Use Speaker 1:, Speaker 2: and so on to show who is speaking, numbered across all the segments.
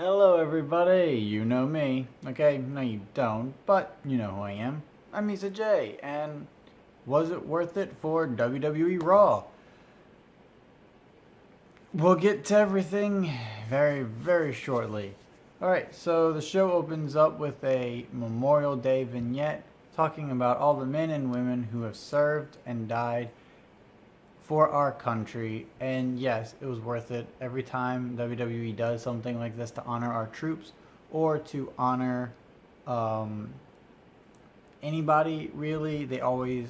Speaker 1: Hello, everybody. You know me. Okay, no, you don't, but you know who I am. I'm Misa J, and was it worth it for WWE Raw? We'll get to everything very, very shortly. Alright, so the show opens up with a Memorial Day vignette talking about all the men and women who have served and died for our country. And yes, it was worth it every time WWE does something like this to honor our troops or to honor um, anybody, really. They always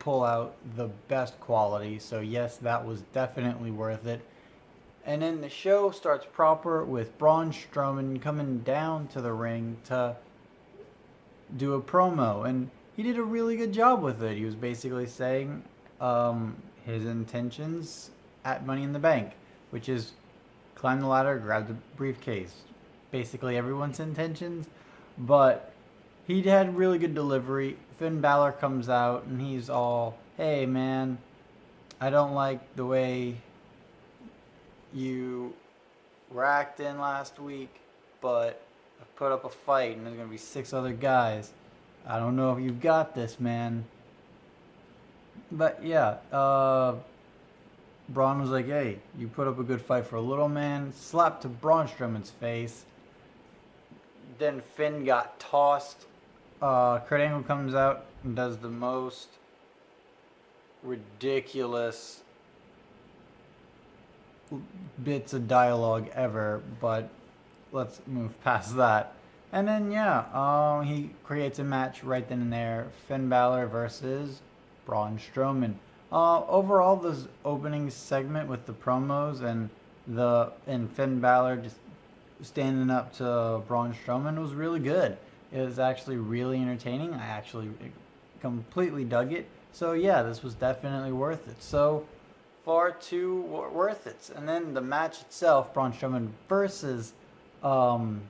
Speaker 1: pull out the best quality. So, yes, that was definitely worth it. And then the show starts proper with Braun Strowman coming down to the ring to do a promo. And he did a really good job with it. He was basically saying his intentions at Money in the Bank, which is climb the ladder, grab the briefcase. Basically everyone's intentions. But he had really good delivery. Finn Balor comes out and he's all, hey man, I don't like the way you were acting last week, but I put up a fight and there's going to be 6 other guys. I don't know if you've got this, man. But yeah, Braun was like, hey, you put up a good fight for a little man. Slapped to Braun Strowman's face. Then Finn got tossed. Kurt Angle comes out and does the most ridiculous bits of dialogue ever, but let's move past that. And then yeah, he creates a match right then and there: Finn Balor versus Braun Strowman. Overall, this opening segment with the promos and Finn Balor just standing up to Braun Strowman was really good. It was actually really entertaining. I actually completely dug it. So yeah, this was definitely worth it. So far too worth it. And then the match itself, Braun Strowman versus Braun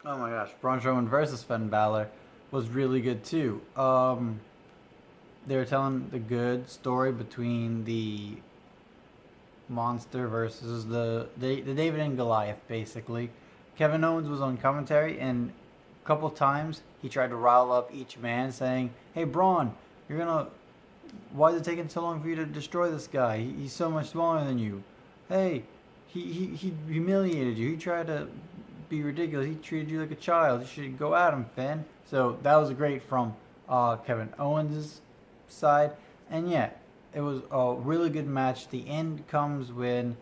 Speaker 1: Strowman versus Finn Balor was really good too. They were telling the good story between the monster versus the David and Goliath, basically. Kevin Owens was on commentary, and a couple times he tried to rile up each man, saying, "Hey Braun, why is it taking so long for you to destroy this guy? He's so much smaller than you. Hey, he humiliated you. He tried to be ridiculous. He treated you like a child. You should go at him, Finn." So that was great from Kevin Owens' side. And yeah, it was a really good match. The end comes when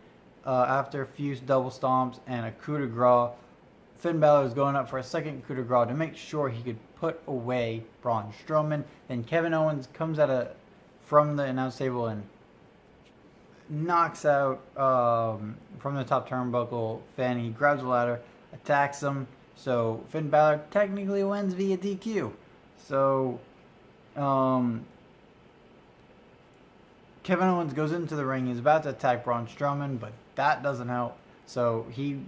Speaker 1: after a few double stomps and a coup de grace, Finn Balor is going up for a second coup de grace to make sure he could put away Braun Strowman. Then Kevin Owens comes from the announce table and knocks out from the top turnbuckle Finn. He grabs the ladder, attacks him. So Finn Balor technically wins via DQ. So Kevin Owens goes into the ring. He's about to attack Braun Strowman, but that doesn't help. So he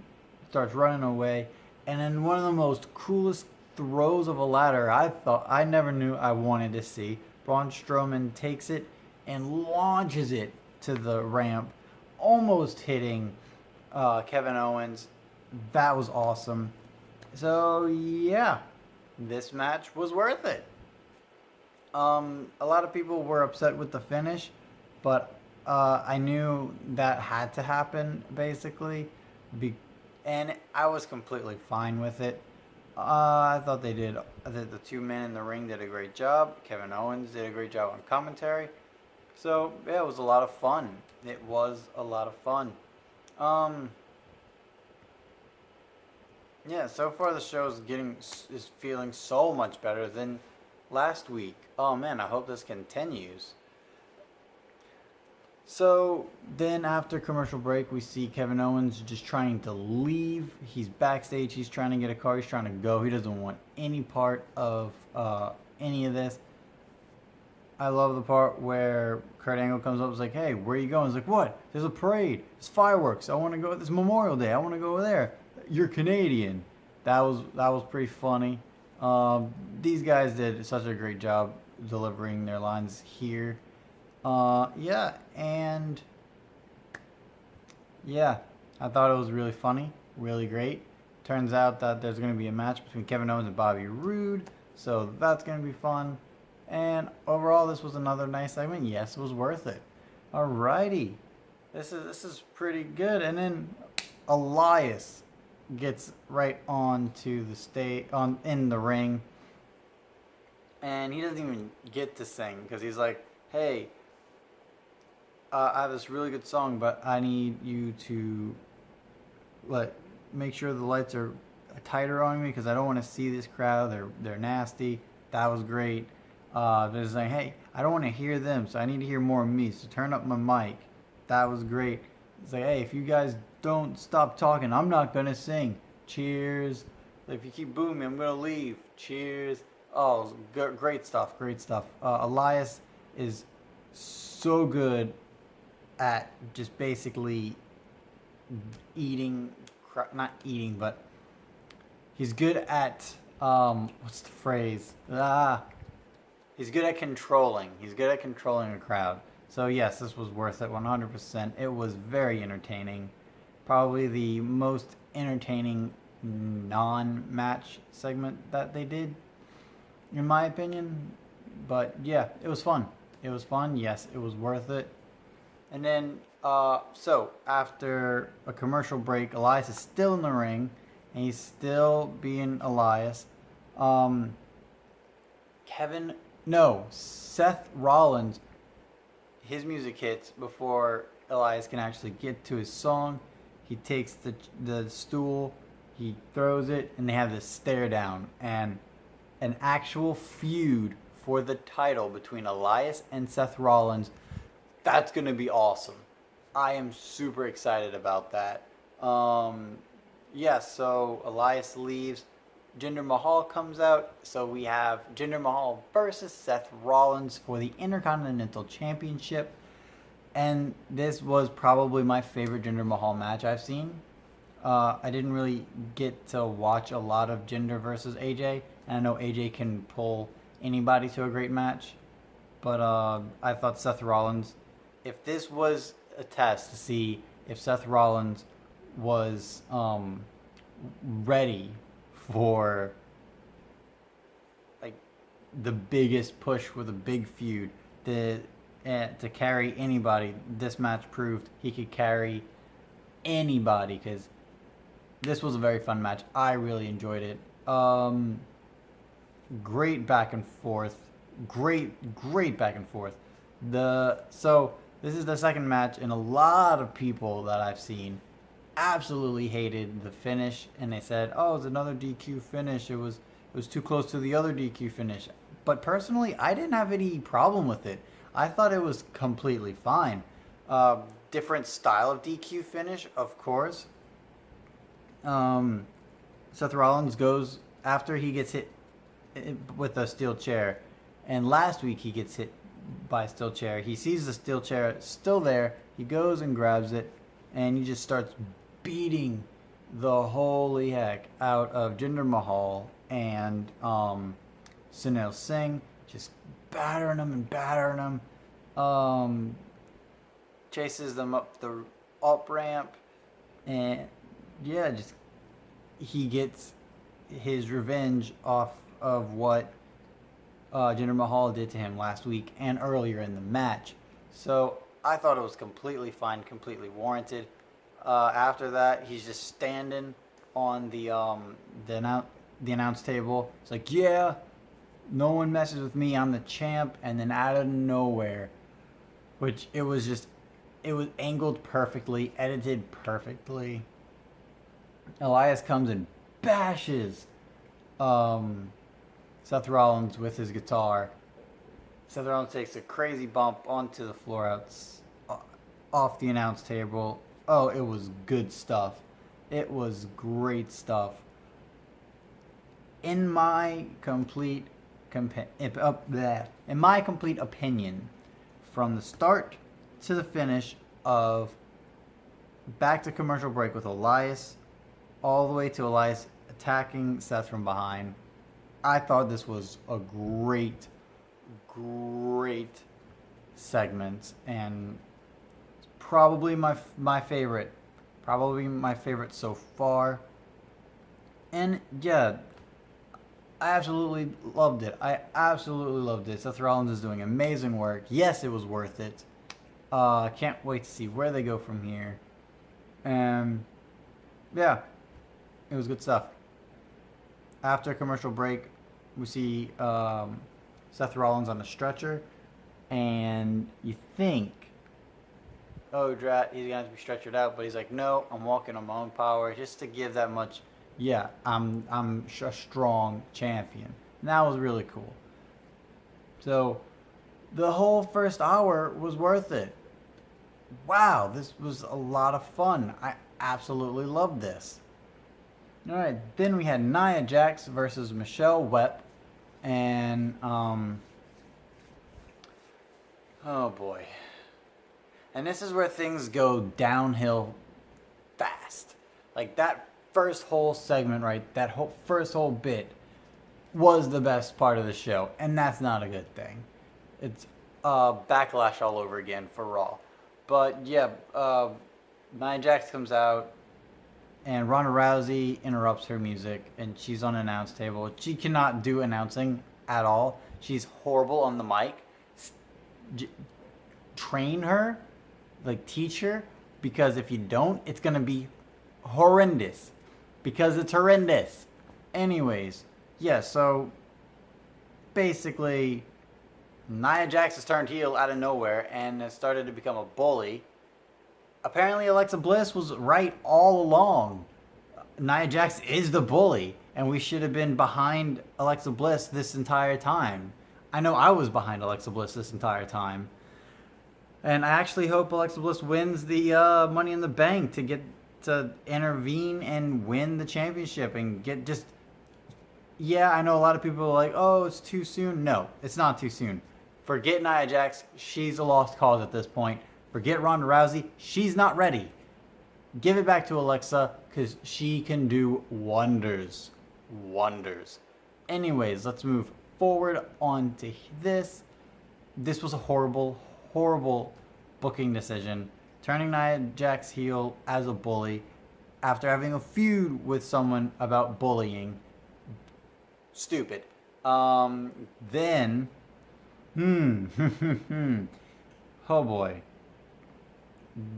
Speaker 1: starts running away. And then one of the most coolest throws of a ladder I never knew I wanted to see. Braun Strowman takes it and launches it to the ramp, almost hitting Kevin Owens. That was awesome. So yeah, this match was worth it. A lot of people were upset with the finish, but I knew that had to happen, basically. And I was completely fine with it. I thought the 2 men in the ring did a great job. Kevin Owens did a great job on commentary. So, yeah, it was a lot of fun. It was a lot of fun. Yeah, so far the show is feeling so much better than last week. Oh man, I hope this continues. So then after commercial break, we see Kevin Owens just trying to leave. He's backstage. He's trying to get a car. He's trying to go. He doesn't want any part of any of this. I love the part where Kurt Angle comes up and is like, hey, where are you going? He's like, what? There's a parade. There's fireworks. I want to go. It's Memorial Day. I want to go over there. You're Canadian. That was pretty funny. These guys did such a great job delivering their lines here. Yeah, and yeah, I thought it was really funny, really great. Turns out that there's going to be a match between Kevin Owens and Bobby Roode, so that's going to be fun. And overall, this was another nice segment. Yes, it was worth it. Alrighty, this is pretty good. And then Elias gets right onto the stage, on in the ring, and he doesn't even get to sing because he's like, "Hey, I have this really good song, but I need you to make sure the lights are tighter on me because I don't want to see this crowd. They're nasty." That was great. But it's like, hey, I don't want to hear them, so I need to hear more of me. So turn up my mic. That was great. It's like, hey, if you guys don't stop talking, I'm not gonna sing. Cheers. If you keep booing me, I'm gonna leave. Cheers. Oh, great stuff. Great stuff. Elias is so good at just basically eating, not eating, but he's good at what's the phrase? He's good at controlling. He's good at controlling a crowd. So yes, this was worth it 100%. It was very entertaining. Probably the most entertaining non-match segment that they did, in my opinion. But yeah, it was fun. It was fun. Yes, it was worth it. And then, so after a commercial break, Elias is still in the ring, and he's still being Elias. Seth Rollins, his music hits before Elias can actually get to his song. He takes the stool, he throws it, and they have this stare down, and an actual feud for the title between Elias and Seth Rollins. That's going to be awesome. I am super excited about that. So Elias leaves. Jinder Mahal comes out. So we have Jinder Mahal versus Seth Rollins for the Intercontinental Championship. And this was probably my favorite Jinder Mahal match I've seen. I didn't really get to watch a lot of Jinder versus AJ. And I know AJ can pull anybody to a great match. But I thought Seth Rollins, if this was a test to see if Seth Rollins was ready for like the biggest push with a big feud to carry anybody, this match proved he could carry anybody because this was a very fun match. I really enjoyed it. Great back and forth. Great back and forth. So this is the second match, and a lot of people that I've seen absolutely hated the finish, and they said, "Oh, it's another DQ finish. It was too close to the other DQ finish." But personally, I didn't have any problem with it. I thought it was completely fine. Different style of DQ finish, of course. Seth Rollins goes after he gets hit with a steel chair, and last week he gets hit by a steel chair. He sees the steel chair still there. He goes and grabs it, and he just starts beating the holy heck out of Jinder Mahal and Sunil Singh, just battering him. Chases them up the up ramp, and yeah, just he gets his revenge off of what Jinder Mahal did to him last week and earlier in the match. So I thought it was completely fine, completely warranted. After that, he's just standing on the announce table. It's like, yeah, no one messes with me. I'm the champ. And then out of nowhere, which it was angled perfectly, edited perfectly. Elias comes and bashes Seth Rollins with his guitar. Seth Rollins takes a crazy bump onto the floor off the announce table. Oh, it was good stuff. It was great stuff. In my complete opinion, from the start to the finish of back to commercial break with Elias, all the way to Elias attacking Seth from behind, I thought this was a great segment, and probably my favorite Probably my favorite so far. And yeah, I absolutely loved it. I absolutely loved it. Seth Rollins is doing amazing work. Yes, it was worth it. I can't wait to see where they go from here. And yeah, it was good stuff. After a commercial break, we see Seth Rollins on a stretcher, and you think, oh, drat, he's gonna have to be stretchered out, but he's like, no, I'm walking on my own power, just to give that much. Yeah, I'm a strong champion. And that was really cool. So, the whole first hour was worth it. Wow, this was a lot of fun. I absolutely loved this. All right, then we had Nia Jax versus Michelle Webb, and oh boy, and this is where things go downhill fast. Like that first whole segment, right? That whole first whole bit was the best part of the show, and that's not a good thing. It's backlash all over again for Raw. But yeah, Nia Jax comes out, and Ronda Rousey interrupts her music, and she's on an announce table. She cannot do announcing at all. She's horrible on the mic. Train her, like teach her, because if you don't, it's gonna be horrendous. Because it's horrendous. Anyways, yeah, so basically, Nia Jax has turned heel out of nowhere and has started to become a bully. Apparently, Alexa Bliss was right all along. Nia Jax is the bully, and we should have been behind Alexa Bliss this entire time. I know I was behind Alexa Bliss this entire time. And I actually hope Alexa Bliss wins the Money in the Bank to get to intervene and win the championship and get just... Yeah, I know a lot of people are like, oh, it's too soon. No, it's not too soon. Forget Nia Jax. She's a lost cause at this point. Forget Ronda Rousey. She's not ready. Give it back to Alexa because she can do wonders. Wonders. Anyways, let's move forward on to this. This was a horrible, horrible booking decision. Turning Nia Jax heel as a bully after having a feud with someone about bullying. Stupid. Then... oh boy.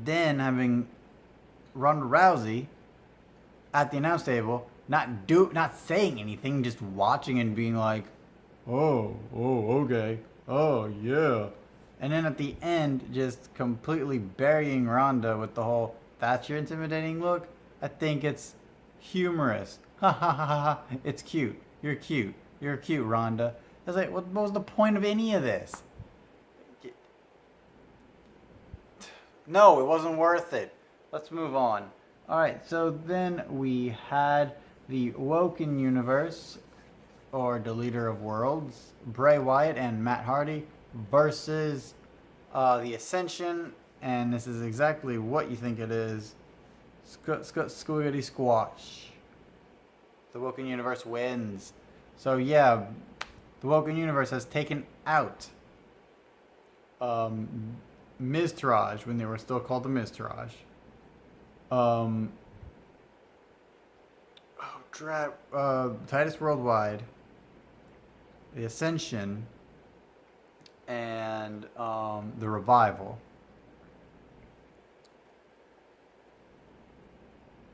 Speaker 1: Then having Ronda Rousey at the announce table, not saying anything, just watching and being like, oh, okay, oh yeah. And then at the end, just completely burying Ronda with the whole, that's your intimidating look? I think it's humorous. Ha ha ha ha. It's cute. You're cute. You're cute, Ronda. I was like, what was the point of any of this? No, it wasn't worth it. Let's move on. Alright, so then we had the Woken Universe, or the Leader of Worlds, Bray Wyatt and Matt Hardy versus the Ascension, and this is exactly what you think it is. Squiggity Squash. The Woken Universe wins. So yeah, the Woken Universe has taken out Miztourage when they were still called the Miztourage. Titus Worldwide, the Ascension, and the Revival.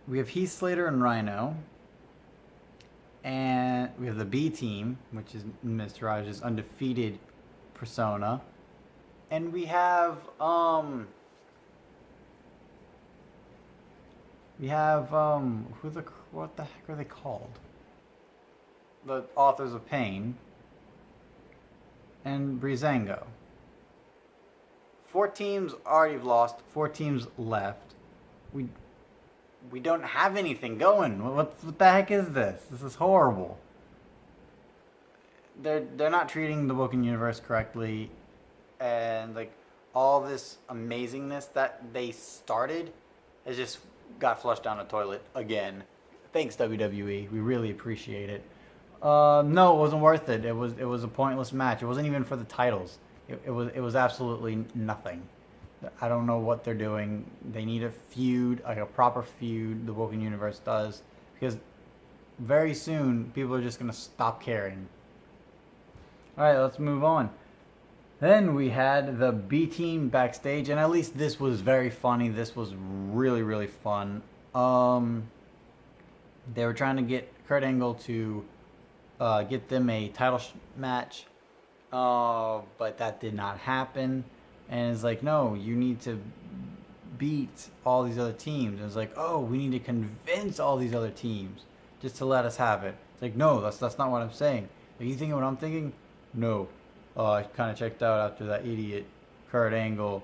Speaker 1: We have Heath Slater and Rhino. And we have the B team, which is Miztourage's undefeated persona. And we have what the heck are they called? The Authors of Pain and Breezango. 4 teams already lost, 4 teams left. We don't have anything going. What the heck is this? This is horrible. They're not treating the Woken Universe correctly, and like all this amazingness that they started has just got flushed down the toilet again. Thanks, WWE. We really appreciate it. No, it wasn't worth it. It was a pointless match. It wasn't even for the titles. It was absolutely nothing. I don't know what they're doing. They need a feud, like a proper feud. The Woken Universe does, because very soon people are just gonna stop caring. All right, let's move on. Then we had the B team backstage, and at least this was very funny. This was really fun. They were trying to get Kurt Angle to get them a title match, but that did not happen. And it's like, no, you need to beat all these other teams. And it's like, oh, we need to convince all these other teams just to let us have it. It's like, no, that's not what I'm saying. Are you thinking what I'm thinking? No. I kind of checked out after that idiot Kurt Angle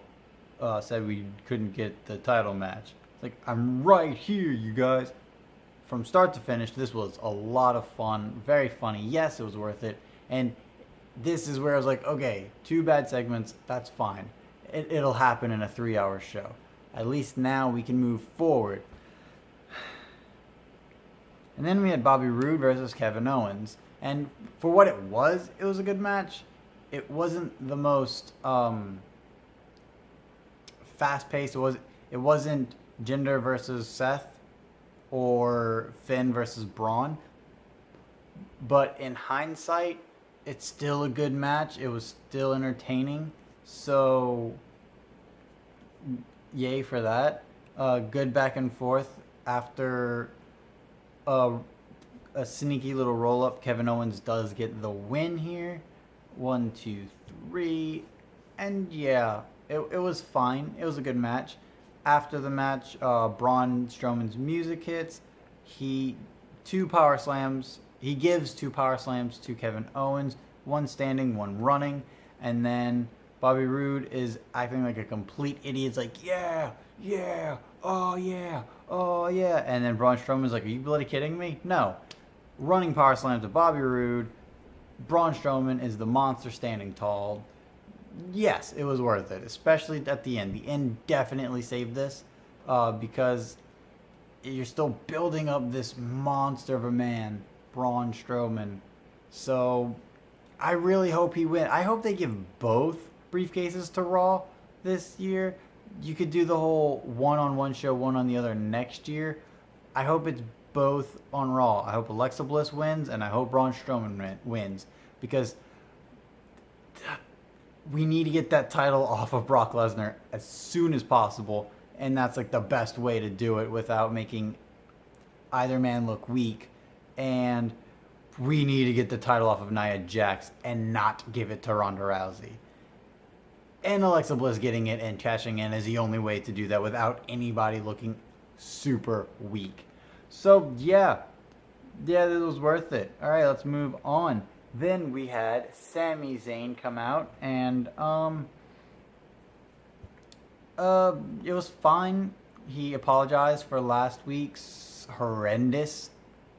Speaker 1: said we couldn't get the title match. It's like, I'm right here, you guys. From start to finish, this was a lot of fun. Very funny. Yes, it was worth it. And this is where I was like, okay, 2 bad segments, that's fine. It'll happen in a 3-hour show. At least now we can move forward. And then we had Bobby Roode versus Kevin Owens. And for what it was a good match. It wasn't the most fast-paced. It wasn't Jinder versus Seth or Finn versus Braun. But in hindsight, it's still a good match. It was still entertaining. So, yay for that. Good back and forth after a sneaky little roll-up. Kevin Owens does get the win here. 1, 2, 3. And yeah, it was fine. It was a good match. After the match, Braun Strowman's music hits. He gives 2 power slams to Kevin Owens, 1 standing, 1 running, and then Bobby Roode is acting like a complete idiot. It's like, yeah, oh yeah, and then Braun Strowman's like, are you bloody kidding me? No. Running power slam to Bobby Roode. Braun Strowman is the monster standing tall. Yes, it was worth it, especially at the end. The end definitely saved this because you're still building up this monster of a man, Braun Strowman. So I really hope he wins. I hope they give both briefcases to Raw this year. You could do the whole one on one show, one on the other next year. I hope it's both on Raw. I hope Alexa Bliss wins, and I hope Braun Strowman wins, because we need to get that title off of Brock Lesnar as soon as possible, and that's like the best way to do it without making either man look weak. And we need to get the title off of Nia Jax and not give it to Ronda Rousey. And Alexa Bliss getting it and cashing in is the only way to do that without anybody looking super weak. So yeah, this was worth it. All right, let's move on. Then we had Sami Zayn come out, and it was fine. He apologized for last week's horrendous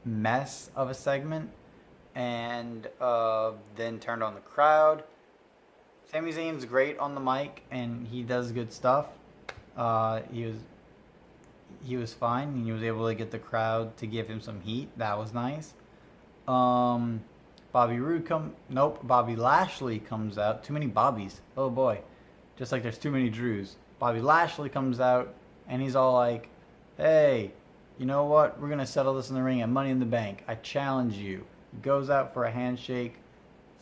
Speaker 1: mess of a segment, and then turned on the crowd. Sami Zayn's great on the mic, and he does good stuff. He was fine, and he was able to get the crowd to give him some heat. That was nice. Bobby Lashley comes out. Too many Bobbies. Oh boy. Just like there's too many Drews. Bobby Lashley comes out, and he's all like, hey, you know what? We're going to settle this in the ring at Money in the Bank. I challenge you. He goes out for a handshake.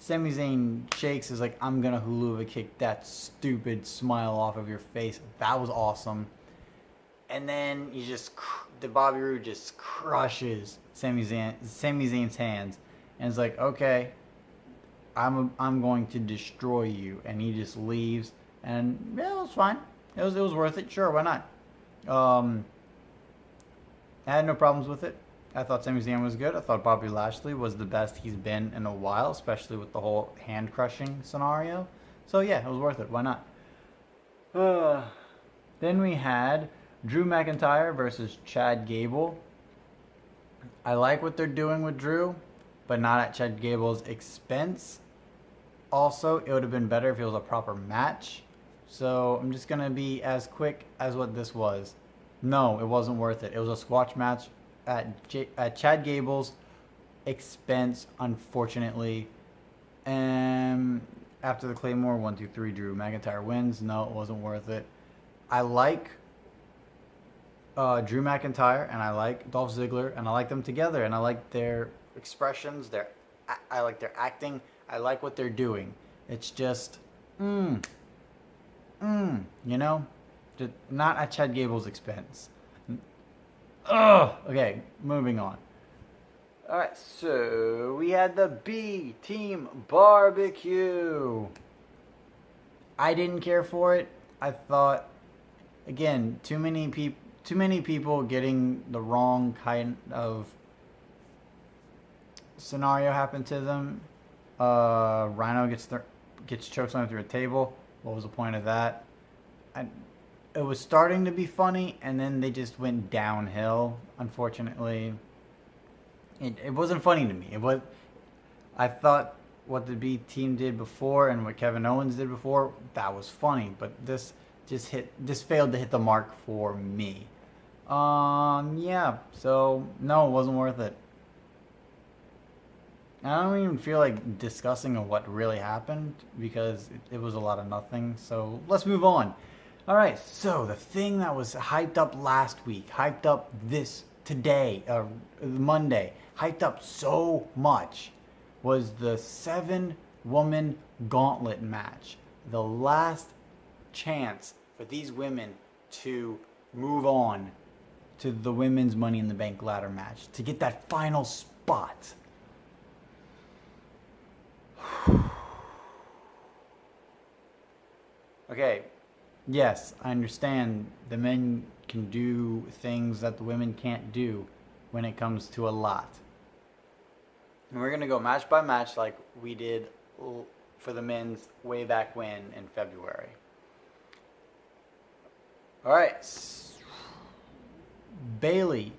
Speaker 1: Sami Zayn shakes, is like, I'm going to hula kick that stupid smile off of your face. That was awesome. And then the Bobby Roode just crushes Sami Zayn's hands. And it's like, okay, I'm going to destroy you. And he just leaves. And yeah, it was fine. It was worth it. Sure, why not? I had no problems with it. I thought Sami Zayn was good. I thought Bobby Lashley was the best he's been in a while, especially with the whole hand crushing scenario. So yeah, it was worth it. Why not? Then we had Drew McIntyre versus Chad Gable. I like what they're doing with Drew, but not at Chad Gable's expense. Also, it would have been better if it was a proper match. So I'm just going to be as quick as what this was. No, it wasn't worth it. It was a squash match at Chad Gable's expense, unfortunately. And after the Claymore, 1, 2, 3, Drew McIntyre wins. No, it wasn't worth it. I like Drew McIntyre and I like Dolph Ziggler and I like them together and I like their expressions. I like their acting. I like what they're doing. It's just, you know, just not at Chad Gable's expense. Ugh. Okay, moving on. All right, so we had the B Team Barbecue. I didn't care for it. I thought, again, too many people getting the wrong kind of scenario happen to them. Rhino gets choked on through a table. What was the point of that? It was starting to be funny, and then they just went downhill. Unfortunately, it wasn't funny to me. I thought what the B team did before and what Kevin Owens did before, that was funny, but this failed to hit the mark for me. Yeah, so no, it wasn't worth it. I don't even feel like discussing what really happened because it was a lot of nothing. So let's move on. All right, so the thing that was hyped up last week, hyped up today, Monday, hyped up so much, was the 7-woman gauntlet match. The last chance for these women to move on to the women's Money in the Bank ladder match, to get that final spot. Okay, yes, I understand the men can do things that the women can't do when it comes to a lot. And we're going to go match by match like we did for the men's way back when in February. All right. Bailey.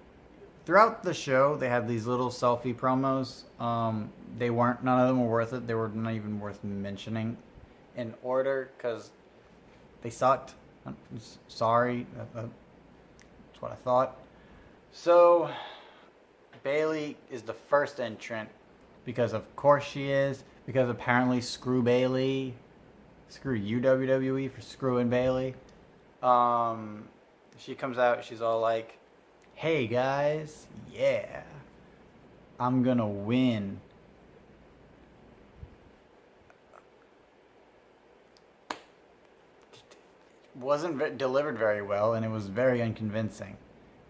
Speaker 1: Throughout the show, they had these little selfie promos. None of them were worth it. They were not even worth mentioning in order because they sucked. I'm sorry. That's what I thought. So, Bailey is the first entrant because of course she is. Because apparently screw Bailey. Screw you, WWE, for screwing Bailey. She comes out. She's all like, hey guys, yeah, I'm gonna win. Wasn't delivered very well, and it was very unconvincing.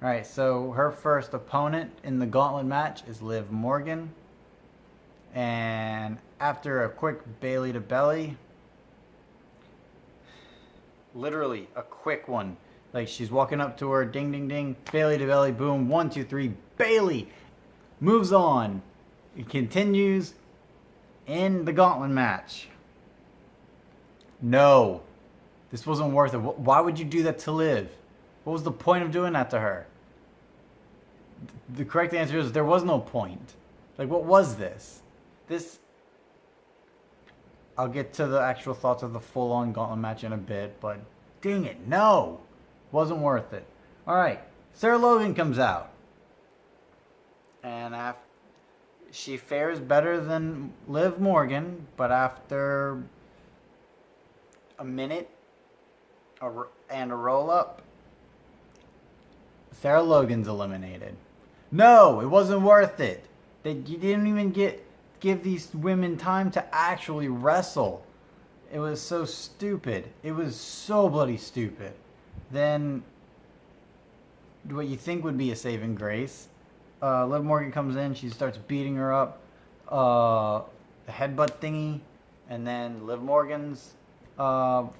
Speaker 1: All right, so her first opponent in the gauntlet match is Liv Morgan. And after a quick Bailey to belly, literally a quick one. Like she's walking up to her, ding, ding, ding, Bailey to belly, boom, 1, 2, 3, Bailey moves on. It continues in the gauntlet match. No, this wasn't worth it. Why would you do that to Liv? What was the point of doing that to her? The correct answer is there was no point. Like, what was this? I'll get to the actual thoughts of the full-on gauntlet match in a bit, but dang it, no. Wasn't worth it. All right, Sarah Logan comes out. And she fares better than Liv Morgan, but after a minute and a roll-up, Sarah Logan's eliminated. No, it wasn't worth it. You didn't even give these women time to actually wrestle. It was so stupid. It was so bloody stupid. Then what you think would be a saving grace, Liv Morgan comes in, she starts beating her up, the headbutt thingy, and then Liv Morgan's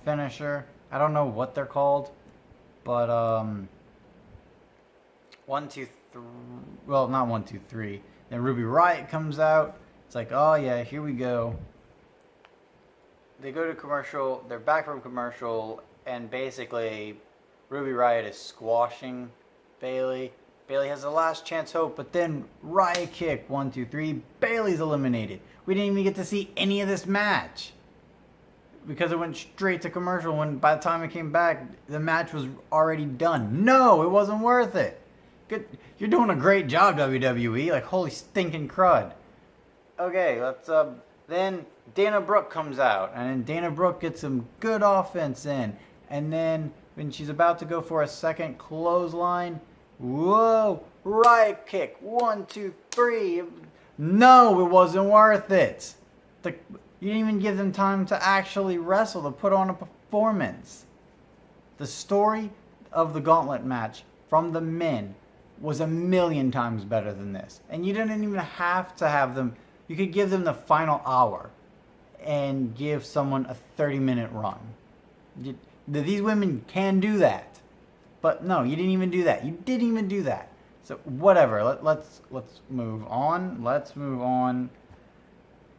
Speaker 1: finisher. I don't know what they're called, but 1, 2, 3. Well, not 1, 2, 3. Then Ruby Riott comes out. It's like, oh yeah, here we go. They go to commercial. They're back from commercial, and basically, Ruby Riott is squashing Bailey. Bailey has the last chance hope, but then Riott kick, 1, 2, 3. Bailey's eliminated. We didn't even get to see any of this match because it went straight to commercial. When by the time it came back, the match was already done. No, it wasn't worth it. Good, you're doing a great job, WWE. Like, holy stinking crud. Okay, let's then Dana Brooke comes out, and then Dana Brooke gets some good offense in, and then when she's about to go for a second clothesline. Whoa, right kick, 1, 2, 3. No, it wasn't worth it. You didn't even give them time to actually wrestle, to put on a performance. The story of the gauntlet match from the men was 1,000,000 times better than this. And you didn't even have to have them. You could give them the final hour and give someone a 30-minute run. These women can do that. But no, you didn't even do that. You didn't even do that. So whatever. Let's move on. Let's move on.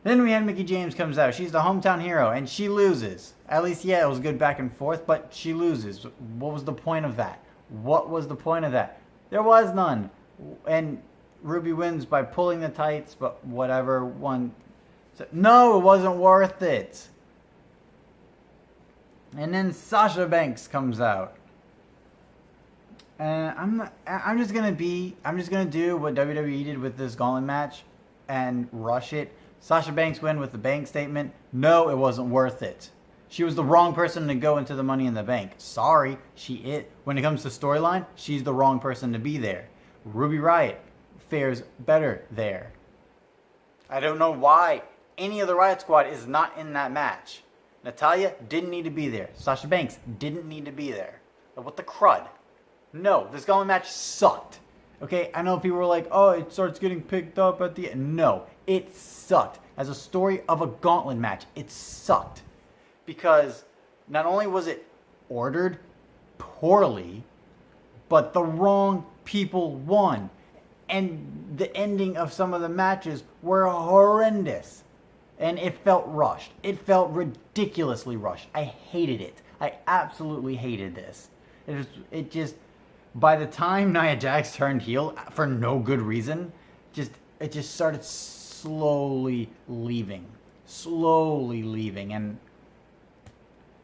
Speaker 1: Then we had Mickie James comes out. She's the hometown hero, and she loses. At least, yeah, it was good back and forth, but she loses. What was the point of that? What was the point of that? There was none. And Ruby wins by pulling the tights, but whatever. No, it wasn't worth it. And then Sasha Banks comes out. And I'm just gonna do what WWE did with this gauntlet match and rush it. Sasha Banks win with the bank statement. No, it wasn't worth it. She was the wrong person to go into the Money in the Bank. Sorry, when it comes to storyline, she's the wrong person to be there. Ruby Riott fares better there. I don't know why any of the Riott Squad is not in that match. Natalya didn't need to be there. Sasha Banks didn't need to be there. What the crud? No, this gauntlet match sucked. Okay, I know people were like, oh, it starts getting picked up at the end. No, it sucked. As a story of a gauntlet match, it sucked. Because not only was it ordered poorly, but the wrong people won. And the ending of some of the matches were horrendous. And it felt rushed. It felt ridiculously rushed. I hated it. I absolutely hated this. It just by the time Nia Jax turned heel for no good reason, it just started slowly leaving. And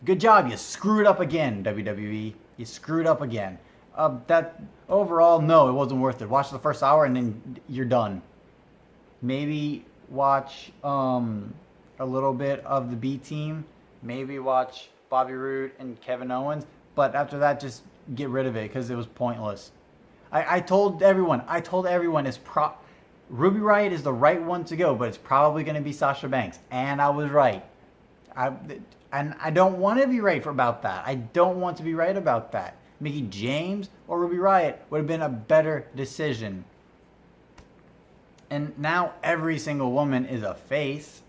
Speaker 1: good job, you screwed up again, WWE. You screwed up again. That overall, no, it wasn't worth it. Watch the first hour and then you're done. Maybe watch a little bit of the B team. Maybe watch Bobby Roode and Kevin Owens. But after that, just get rid of it because it was pointless. I told everyone Ruby Riott is the right one to go, but it's probably going to be Sasha Banks. And I was right. And I don't want to be right about that. I don't want to be right about that. Mickie James or Ruby Riott would have been a better decision. And now every single woman is a face,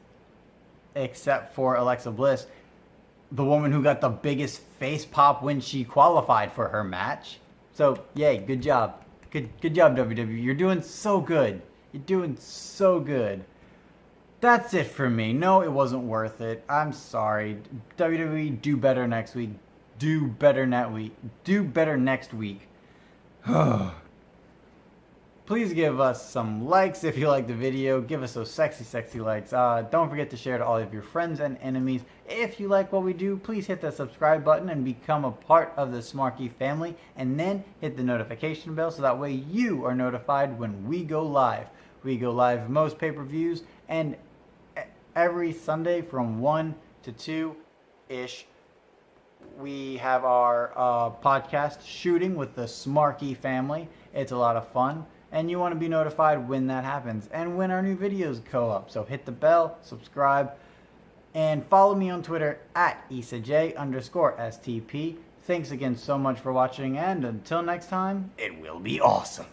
Speaker 1: except for Alexa Bliss, the woman who got the biggest face pop when she qualified for her match. So, yay, good job. Good job, WWE. You're doing so good. You're doing so good. That's it for me. No, it wasn't worth it. I'm sorry. WWE, do better next week. Do better next week. Please give us some likes if you like the video. Give us those sexy likes. Don't forget to share to all of your friends and enemies. If you like what we do, please hit the subscribe button and become a part of the Smarky family. And then hit the notification bell so that way you are notified when we go live. We go live most pay-per-views and every Sunday from 1 to 2-ish. We have our podcast shooting with the Smarky family. It's a lot of fun. And you want to be notified when that happens and when our new videos go up. So hit the bell, subscribe, and follow me on Twitter at IsaJ_STP. Thanks again so much for watching, and until next time, it will be awesome.